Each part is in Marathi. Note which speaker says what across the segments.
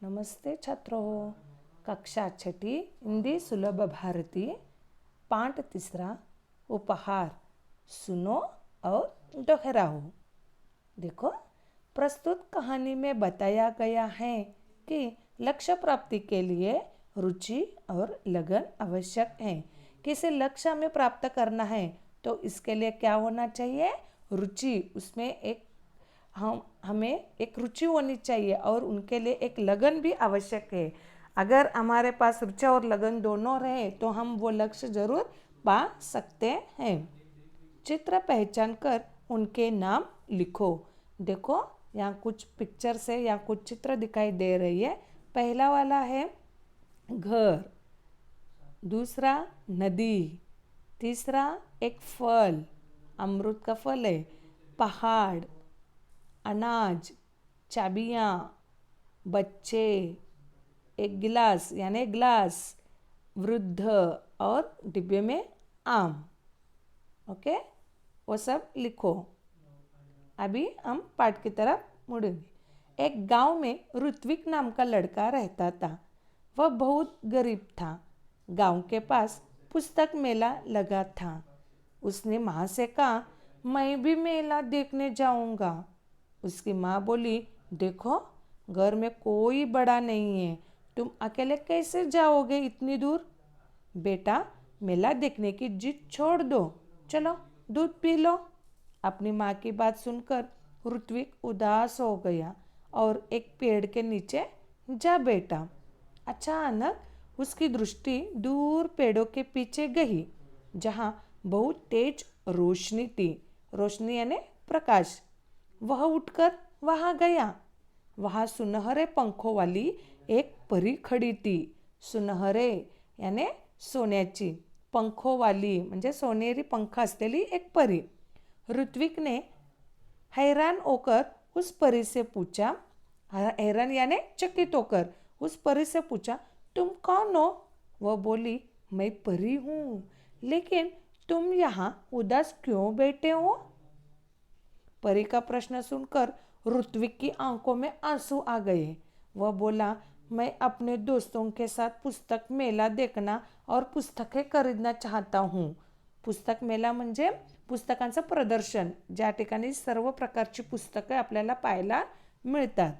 Speaker 1: नमस्ते छात्रों। कक्षा छठी हिंदी सुलभ भारती पाठ तीसरा उपहार सुनो और दोहराओ। देखो, प्रस्तुत कहानी में बताया गया है कि लक्ष्य प्राप्ति के लिए रुचि और लगन आवश्यक है। किसी लक्ष्य में प्राप्त करना है तो इसके लिए क्या होना चाहिए? रुचि। उसमें हमें एक रुचि होनी चाहिए और उनके लिए एक लगन भी आवश्यक है। अगर हमारे पास रुचि और लगन दोनों रहे तो हम वो लक्ष्य जरूर पा सकते हैं। चित्र पहचान कर उनके नाम लिखो। देखो, यहाँ कुछ पिक्चर से या कुछ चित्र दिखाई दे रही है। पहला वाला है घर, दूसरा नदी, तीसरा एक फल, अमरूद का फल है, पहाड़, अनाज, चाबियाँ, बच्चे, एक गिलास यानी ग्लास, वृद्ध और डिब्बे में आम। ओके, वो सब लिखो। अभी हम पाठ की तरफ मुड़ेंगे। एक गांव में ऋत्विक नाम का लड़का रहता था। वह बहुत गरीब था। गांव के पास पुस्तक मेला लगा था। उसने माँ से कहा, मैं भी मेला देखने जाऊंगा। उसकी माँ बोली, देखो, घर में कोई बड़ा नहीं है, तुम अकेले कैसे जाओगे इतनी दूर? बेटा, मेला देखने की जिद छोड़ दो, चलो दूध पी लो। अपनी माँ की बात सुनकर ऋत्विक उदास हो गया और एक पेड़ के नीचे जा बैठा। अचानक उसकी दृष्टि दूर पेड़ों के पीछे गई, जहाँ बहुत तेज रोशनी थी। रोशनी यानी प्रकाश। वह उठकर वहाँ गया। वहाँ सुनहरे पंखों वाली एक परी खड़ी थी। सुनहरे यानी सोन्याची, पंखों वाली म्हणजे सोनेरी पंख असलेली एक परी। ऋत्विक ने हैरान होकर उस परी से पूछा, हैरान यानी चकित होकर उस परी से पूछा, तुम कौन हो? वह बोली, मैं परी हूँ, लेकिन तुम यहाँ उदास क्यों बैठे हो? परी का प्रश्न सुनकर ऋत्विक की आंखों में आंसू आ गए। वह बोला, मैं अपने दोस्तों के साथ पुस्तक मेला देखना और पुस्तकें खरीदना चाहता हूँ। पुस्तक मेला म्हणजे पुस्तकांचं प्रदर्शन, ज्या ठिकाणी सर्व प्रकारची पुस्तके आपल्याला पाहायला मिळतात।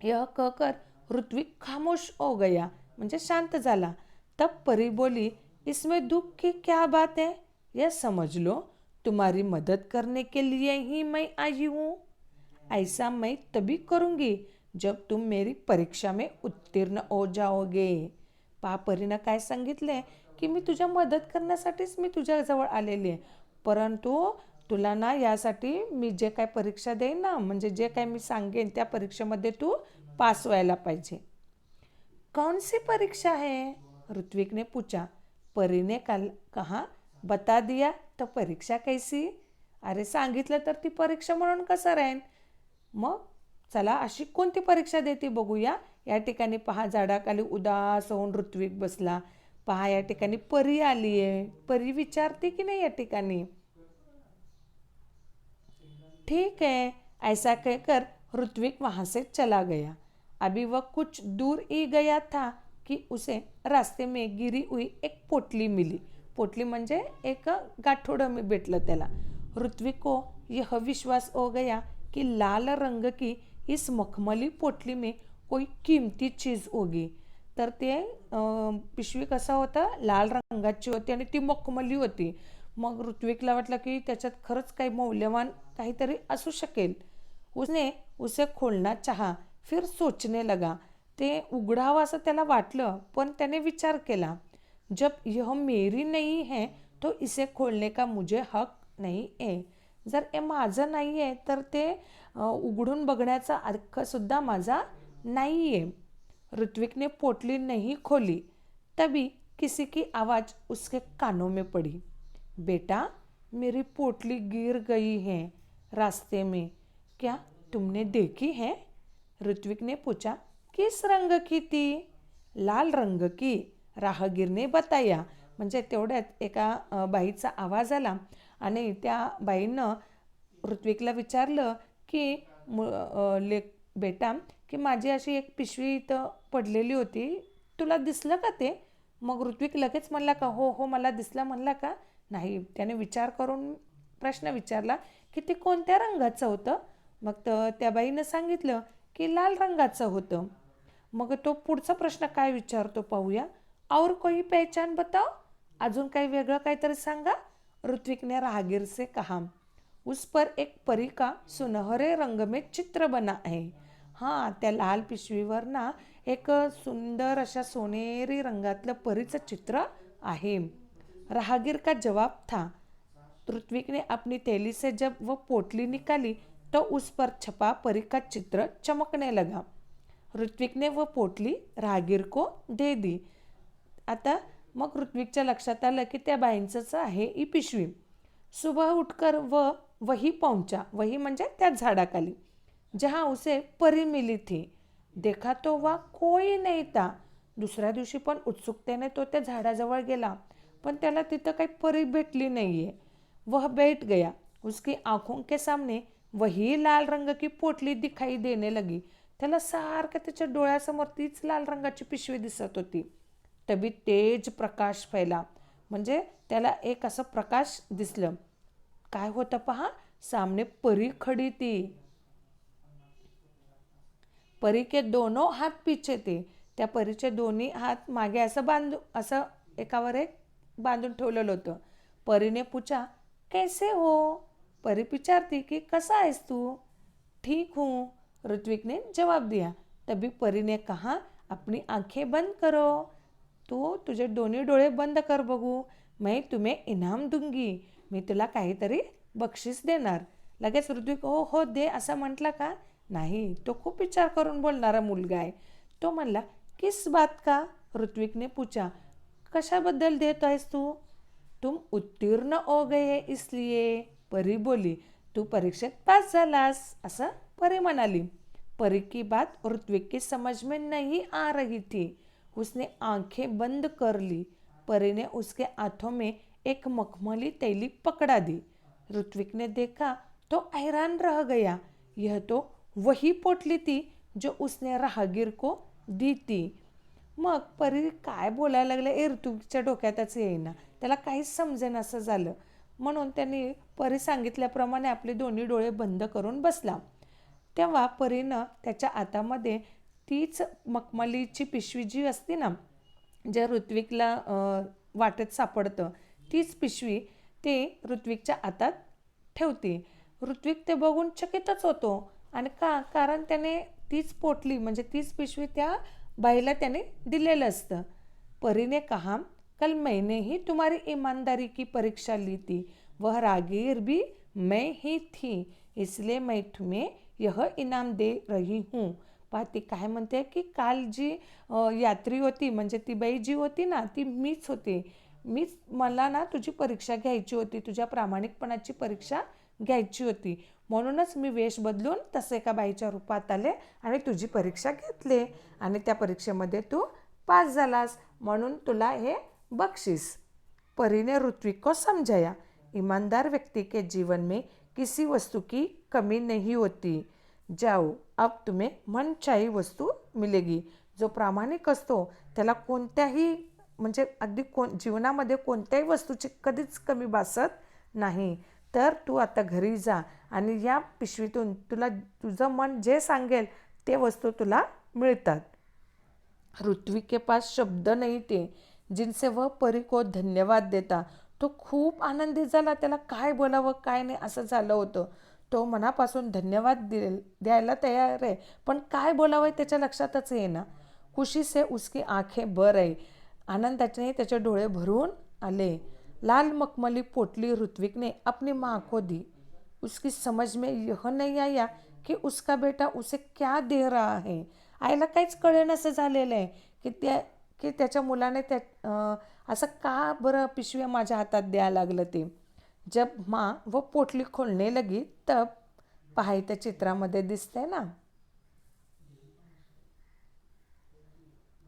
Speaker 1: यह कहकर ऋत्विक खामोश हो गया, म्हणजे शांत झाला। तब परी बोली, इसमें दुख की क्या बात है? यह समझ लो, तुम्हारी मदद करने के लिए ही मैं आई हूँ। ऐसा मैं तभी करूँगी जब तुम मेरी परीक्षा में उत्तीर्ण हो जाओगे। परीनं काय सांगितले की मी तुझ्या मदत करण्यासाठीच मी तुझ्याजवळ आलेली आहे, परंतु तुला ना यासाठी मी जे काय परीक्षा देईन ना, म्हणजे जे काय मी सांगेन त्या परीक्षेमध्ये तू पास व्हायला पाहिजे। कौन सी परीक्षा है? ऋत्विक ने पूछा। परी ने कहा, बता दिया तो परीक्षा कैसी? अरे सांगितलं तर ती परीक्षा म्हणून कसं राहीन? मग चला अशी कोणती परीक्षा देते बघूया। या ठिकाणी पहा, झाडाखाली उदास होऊन ऋत्विक बसला। पहा, या ठिकाणी परी आली आहे। परी विचारते की नाही या ठिकाणी? ठीक है, ऐसा कहकर ऋत्विक वहां से चला गया। अभी वह कुछ दूर ही गया था कि उसे रास्ते में गिरी हुई एक पोटली मिली। पोटली म्हणजे एक गाठोडं में भेटलं त्याला। ऋत्विक को यह विश्वास हो गया कि लाल रंग की इस मखमली पोटली में कोई कीमती चीज होगी। तर ते पिशवी कसा होता, लाल रंगाची होती आणि ती मखमली होती। मग ऋत्विकला वाटलं की त्याच्यात खरंच काही मौल्यवान काहीतरी असू शकेल। उसने उसे खोलना चाहा, फिर सोचने लगा। ते उघडावं असं त्याला वाटलं, पण त्याने विचार केला, जब यह मेरी नहीं है तो इसे खोलने का मुझे हक नहीं है। जर हे माझं नाही आहे तर ते उघडून बघण्याचा हक्क सुद्धा माझा नाही आहे। ऋत्विक ने पोटली नहीं खोली। तभी किसी की आवाज़ उसके कानों में पड़ी, बेटा, मेरी पोटली गिर गई है रास्ते में, क्या तुमने देखी है? ऋत्विक ने पूछा, किस रंग की थी? लाल रंग की, राहगीरने बताया। म्हणजे तेवढ्यात एका बाईचा आवाज आला आणि त्या बाईनं ऋत्विकला विचारलं की बेटा की माझी अशी एक पिशवी इथं पडलेली होती, तुला दिसलं का ते? मग ऋत्विक लगेच म्हणला का हो हो मला दिसलं म्हणला का? नाही, त्याने विचार करून प्रश्न विचारला की ते कोणत्या रंगाचं होतं? मग त्या बाईनं सांगितलं की लाल रंगाचं होतं. मग तो पुढचा प्रश्न काय विचारतो पाहूया. और कोई पहचान बताओ, अजून काही वेगळं काहीतरी सांगा. ऋत्विक ने राहगीर से कहा. उस पर एक परी का सुनहरे रंग में चित्र बना है. हां, त्या लाल पिशवीवर ना एक सुंदर अशा सोनेरी रंगातलं परीचं चित्र आहे. राहगीर का जवाब था. ऋत्विक ने अपनी थैली से जब वो पोटली निकाली तो उस पर छपा परी का चित्र चमकने लगा. ऋत्विक ने वो पोटली राहगीर को दे दी. आता मग ऋत्विकच्या लक्षात आलं की त्या बाईंचंच आहे ही पिशवी. सुबह उठकर वही पहुंचा, वही म्हणजे त्या झाडाखाली, जहाँ उसे परी मिली थी. देखा तो वहाँ कोई नहीं था. दुसऱ्या दिवशी पण उत्सुकतेने तो त्या झाडाजवळ गेला, पण त्याला तिथं काही परी भेटली नाहीये. वह बैठ गया. उसकी आंखों के सामने वही लाल रंग की पोटली दिखाई देने लगी. त्याला सारखं त्याच्या डोळ्यासमोर तीच लाल रंगाची पिशवी दिसत होती. तभी तेज प्रकाश फैला, म्हणजे त्याला एक असं प्रकाश दिसलं. काय होतं पहा, सामने परी खड़ी थी. परी के दोनों हात पीछे थे. त्या परीचे दोन्ही हात मागे असं एकावर एक बांधून ठेवलेलं होतं. परीने पूछा कैसे हो. परी विचारती की कसा आहेस तू? ठीक हूँ, ऋत्विक ने जवाब दिया. तभी परी ने कहा अपनी आंखें बंद करो. तू तुझे दोन्ही डोळे बंद कर बघू. मैं तुम्हें इनाम दूंगी. मी तुला काहीतरी बक्षीस देणार. लगेच ऋत्विक हो हो दे असं म्हटला का? नाही, तो खूप विचार करून बोलणारा मुलगा आहे. तो म्हणला किस बात का. ऋत्विकने पूछा. कशाबद्दल देत आहेस तू? तुम उत्तीर्ण हो गए इसलिए. परी बोली. तू परीक्षेत पास झालास असं परी म्हणाली. परी की बात ऋत्विक की समझ में नहीं आ रही थी. उसने आंखें बंद कर ली. परी ने उसके हाथों में एक मखमली थैली पकड़ा दी. ऋत्विक ने देखा तो हैरान रह गया. यह तो वही पोटली थी जो उसने राहगीर को दी थी. मग परी काय बोलायला लागले ऋत्विकच्या डोक्यातच येईना. त्याला काहीच समजेना असं झालं. म्हणून त्यांनी परी सांगितल्याप्रमाणे आपले दोन्ही डोळे बंद करून बसला. तेव्हा परीनं त्याच्या हातामध्ये तीच मखमलीची पिशवी जी असते ना, जे ऋत्विकला वाटेत सापडतं, तीच पिशवी ते ऋत्विकच्या हातात ठेवते. ऋत्विक ते बघून चकितच होतो. आणि कारण त्याने तीच पोटली म्हणजे तीच पिशवी त्या बाईला त्याने दिलेलं असतं. परी ने कहा कल मैंने ही तुम्हारी ईमानदारी की परीक्षा ली थी. वह राहगीर भी मैं ही थी, इसलिए मैं तुम्हें यह इनाम दे रही हूँ. पाहती काय म्हणते की काल जी यात्री होती म्हणजे ती बाई जी होती ना ती मीच होती. मला ना तुझी परीक्षा घ्यायची होती, तुझ्या प्रामाणिकपणाची परीक्षा घ्यायची होती. म्हणूनच मी वेश बदलून तसे एका बाईच्या रूपात आले आणि तुझी परीक्षा घेतली आणि त्या परीक्षेमध्ये तू पास झालास, म्हणून तुला हे बक्षीस. परी ने ऋत्विक को समझाया. ईमानदार व्यक्ति के जीवन में किसी वस्तु की कमी नहीं होती. जाओ, अब तुम्हें मनचाही वस्तू मिलेगी. जो प्रामाणिक असतो त्याला कोणत्याही म्हणजे अगदी जीवनामध्ये कोणत्याही वस्तूची कधीच कमी भासत नाही. तर तू आता घरी जा आणि या पिशवीतून तुला तुझं मन जे सांगेल ते वस्तू तुला मिळतात. ऋत्विक के पास शब्द नहीं थे जिनसे वह परी को धन्यवाद देता. तो खूप आनंदित झाला. त्याला काय बोलावं काय नाही असं झालं होतं. तो मनापासून धन्यवाद द्यायला तयार आहे, पण काय बोलावं त्याच्या लक्षातच येईना. खुशी से उसकी आंखें भर आई. आनंदाने त्याचे डोळे भरून आले. लाल मखमली पोटली ऋत्विक ने अपनी माँ को दी. उसकी समझ में यह नहीं आया कि उसका बेटा उसे क्या दे रहा है. आईला काहीच कळेनासं झालेलं आहे की त्याच्या मुलाने असं का बरं पिशवी माझ्या हातात द्यायला लागलं ते. जब माँ वो पोटली खोलने लगी तब पहा त्या चित्रामध्ये दिसतंय ना,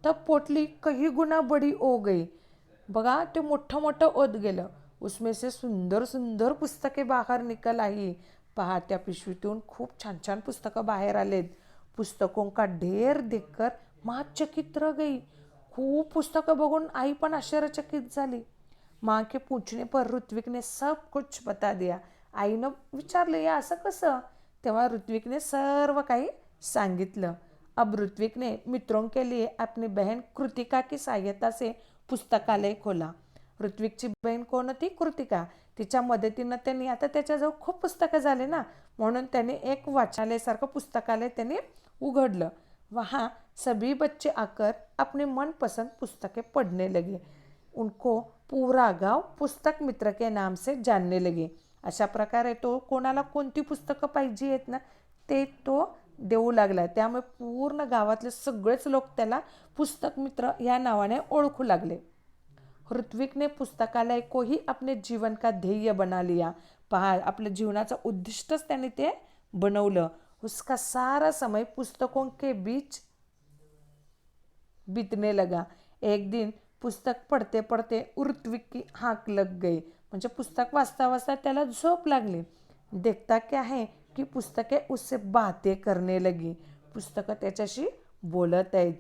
Speaker 1: तब पोटली कहीं गुना बड़ी हो गई. बघा ते मोठं मोठं होत गेलं. उसमें से सुंदर सुंदर पुस्तके बाहेर निकल आई. पहा त्या पिशवीतून खूप छान छान पुस्तकं बाहेर आलेत. पुस्तकों का ढेर देखकर माँ चकित रह गई। खूप पुस्तकं बघून आई पण आश्चर्यचकित झाली। माँ के पूछने पर ऋत्विक ने सब कुछ बता दिया। आईनं विचारलं, या असं कसं? तेव्हा ऋत्विकने सर्व काही सांगितलं। अब ऋत्विक ने मित्रों के लिए अपनी बहन कृतिका की सहायता से पुस्तकालय खोला। ऋत्विकची बहीण कोण होती? कृतिका. तिच्या मदतीनं त्यांनी, आता त्याच्याजवळ खूप पुस्तकं झाले ना, म्हणून त्यांनी एक वाचनालयासारखं पुस्तकालय त्यांनी उघडलं। वहाँ सभी बच्चे आकर अपने मनपसंद पुस्तकें पढ़ने लगे। उनको पूरा गाव पुस्तक मित्र के नाम से जानने लगे। अशा प्रकारे तो कोणाला कोणती पुस्तकं पाहिजे आहेत ना ते तो देऊ लागला। त्यामुळे पूर्ण गावातले सगळेच लोक त्याला पुस्तक मित्र या नावाने ओळखू लागले। ऋत्विक ने पुस्तकालय को ही अपने जीवन का ध्येय बना लिया। पहा, आपल्या जीवनाचं उद्दिष्टच त्याने ते बनवलं। उसका सारा समय पुस्तकों के बीच बीतने लगा। एक दिन पुस्तक पढ़ते पढ़ते ऋत्विक की हाँक लग गई, म्हणजे पुस्तक वाचता वाचता त्याला झोप लागली। देखता क्या है की पुस्तकें उससे बातें करने लगी। पुस्तकं त्याच्याशी बोलत आहेत।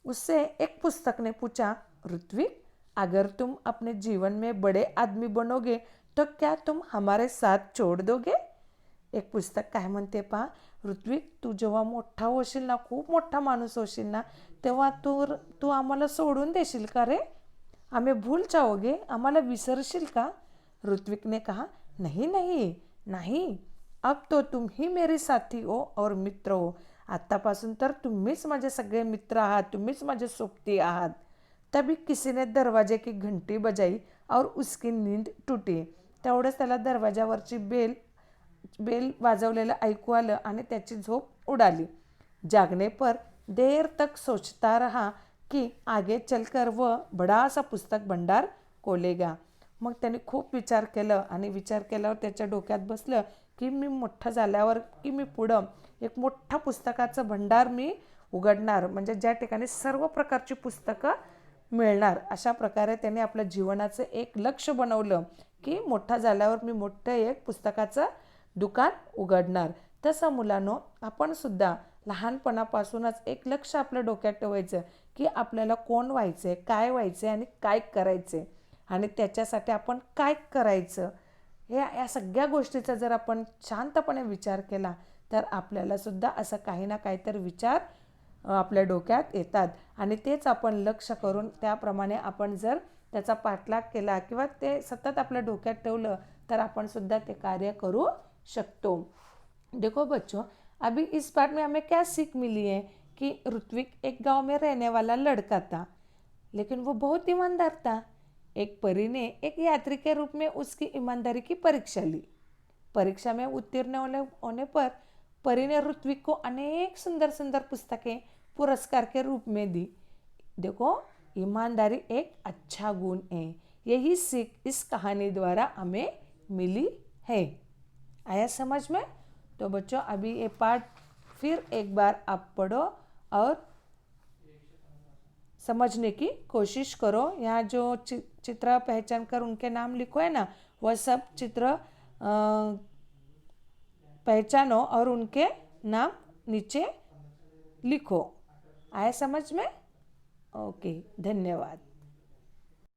Speaker 1: उससे एक पुस्तक ने पूछा, ऋत्विक, अगर तुम अपने जीवन में बड़े आदमी बनोगे तो क्या तुम हमारे साथ छोड़ दोगे? एक पुस्तक काय म्हणते पहा, ऋत्विक, तू जेव्हा मोठा होशील ना, खूप मोठा माणूस होशील ना, तेव्हा तू आम्हाला सोडून देशील का रे? हमें भूल जाओगे? आम्हाला विसरशील का? ऋत्विक ने कहा, नहीं नहीं नहीं, अब तो तुम ही मेरे साथी हो और मित्र हो। आतापासून तर तुम्हीच माझे सगळे मित्र आहात, तुम्हीच माझे सोबती आहात। तभी किसी ने दरवाजे की घंटी बजाई और उसकी नींद टूटी। तेवढंच त्याला दरवाजावरची बेल वाजवलेलं ऐकू आलं आणि त्याची झोप उडाली। जागने पर देर तक सोचता रहा कि आगे चलकर वह बड़ा सा पुस्तक भंडार खोलेगा। मग त्याने खूप विचार केलं आणि विचार केल्यावर त्याच्या डोक्यात बसलं की मी मोठा झाल्यावर की मी पुढं एक मोठा पुस्तकाचं भंडार मी उघडणार, म्हणजे ज्या ठिकाणी सर्व प्रकारची पुस्तकं मिळणार। अशा प्रकारे त्याने आपल्या जीवनाचं एक लक्ष्य बनवलं की मोठा झाल्यावर मी मोठं एक पुस्तकाचं दुकान उघडणार। तसं मुलांनो, आपण सुद्धा लहानपणापासूनच एक लक्ष आपल्या डोक्यात ठेवायचं की आपल्याला कोण व्हायचं आहे, काय व्हायचं आहे आणि काय करायचं आहे आणि त्याच्यासाठी आपण काय करायचं, या सगळ्या गोष्टीचा जर आपण शांतपणे विचार केला तर आपल्याला सुद्धा असं काही ना काहीतरी विचार आपल्या डोक्यात येतात आणि तेच आपण लक्ष करून त्याप्रमाणे आपण जर त्याचा पाठलाग केला किंवा ते सतत आपल्या डोक्यात ठेवलं तर आपण सुद्धा ते कार्य करू शकतो। देखो बच्चों, अभी इस पाठ में हमें क्या सीख मिली है कि ऋत्विक एक गांव में रहने वाला लड़का था, लेकिन वो बहुत ईमानदार था। एक परी ने एक यात्री के रूप में उसकी ईमानदारी की परीक्षा ली। परीक्षा में उत्तीर्ण होने पर परी ने ऋत्विक को अनेक सुंदर सुंदर पुस्तकें पुरस्कार के रूप में दी। देखो, ईमानदारी एक अच्छा गुण है। यही सीख इस कहानी द्वारा हमें मिली है। आया समझ में? तो बच्चों, अभी ये पाठ फिर एक बार आप पढ़ो और समझने की कोशिश करो। यहाँ जो चित्र पहचान कर उनके नाम लिखो है ना, वह सब चित्र पहचानो और उनके नाम नीचे लिखो। आया समझ में? ओके, धन्यवाद।